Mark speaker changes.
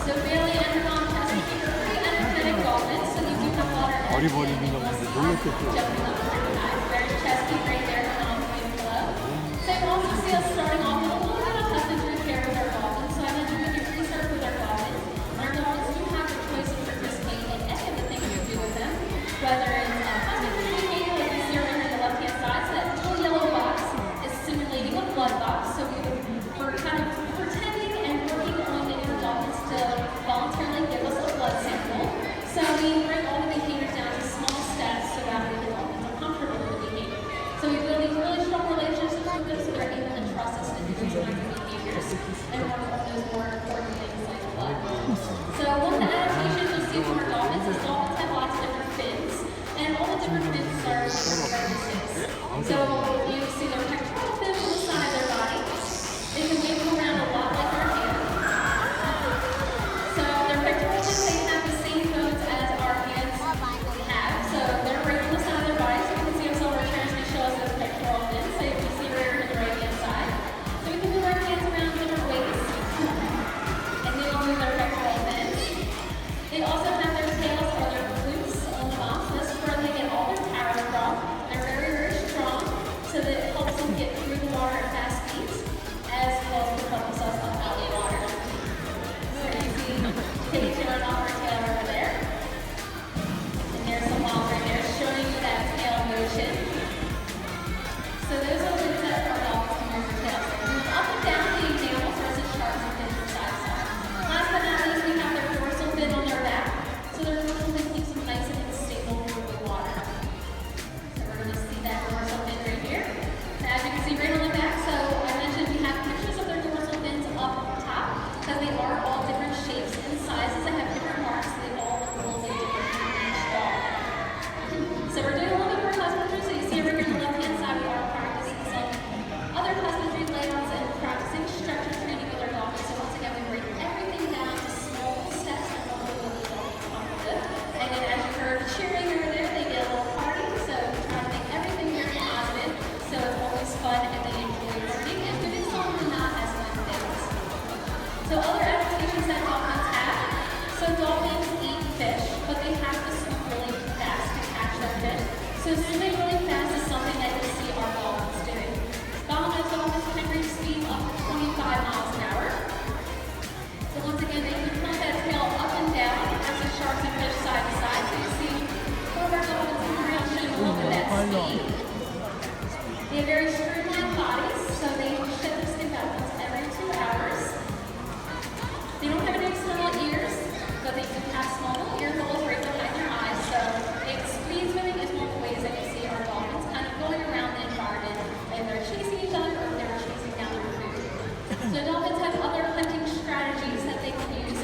Speaker 1: So Bailey and her mom Chesapeake are pretty energetic dolphins, so they do have water energy.
Speaker 2: 어리버리는 건데 놀랬겠죠.
Speaker 1: Jumping up pretty high. There's Chesapeake right there, her mom's waiting below. So you also see us starting off with a little bit of husbandry care with our dolphins. So I mentioned we can research with our dolphins. Our dolphins do have the choice of participating in any of the things we do with them, whether it's husbandry behavior, like you see over here on the left-hand side. So that little yellow box is simulating a blood box. So we're kind of pretending and working on getting the dolphins to voluntarily give us a blood sample. So we bring all the behaviors down to small steps so that way the dolphins are comfortable with the behavior. So we build these really strong relationships with them so they're able to trust us to do these kinds of behaviors and work on those more important things like blood. So one of the adaptations you'll see from our dolphins is dolphins have lots of different fins, and all the different fins serve different purposes. So you see their pectoral fin on the side of their body. They can wiggle around a lot like our hand. So their pectoral fins, they have the same bones as our hands have. So they're right on the side of their body. So you can see on some of our transmission shows those pectoral fins. So you can see right here on the right hand side. So we can move our hands around different ways. And they will move their pectoral fins. They also have their tails or their glutes on the bottom. So this is where they get all their power from. They're very, very strong. So that it helps them get through the water at fast speeds, as well as propels us up out of the water. So you see Kitty showing off her tail over there. And there's some mom right there showing you that tail motion. So those are things that our dolphins can use their tails. They move up and down the mammals versus sharks and fins from side to side. Last but not least, we have their dorsal fin on their back. So their dorsal fin keeps them nice and stable through the water. So we're going to see that dorsal fin right here. As you can see right on the back, so I mentioned we have pictures of their dorsal fins up top because they are all different shapes and sizes and have different marks. So they all look a little bit different from each dog. So we're doing a little bit more husbandry. So you see over here on the left-hand side, we are practicing some other husbandry layouts and practicing structure training with our dolphins. So once again, we break everything down to small steps and what we will be comfortable with. And then as you heard cheering over there, they get a little party. So we try to make everything very positive. So it's always fun and they enjoy working and doing something not as fun things. So other adaptations that dolphins have. So dolphins eat fish, but they have to swim really fast to catch their fish. So swimming really fast is something that you see our dolphins doing. Dolphins can reach speeds up to 25 miles an hour. So once again, they can pump that tail up and down as the sharks and fish side to side. So you see one of our dolphins in real showing a little bit of that speed. They have very streamlined bodies, so they shed their skin back once every 2 hours. They don't have any external ears, but they do have small little ear holes right behind their eyes. So speed swimming is one of the ways that you see our dolphins kind of going around the environment and they're chasing each other or they're chasing down their food. So dolphins have other hunting strategies that they can use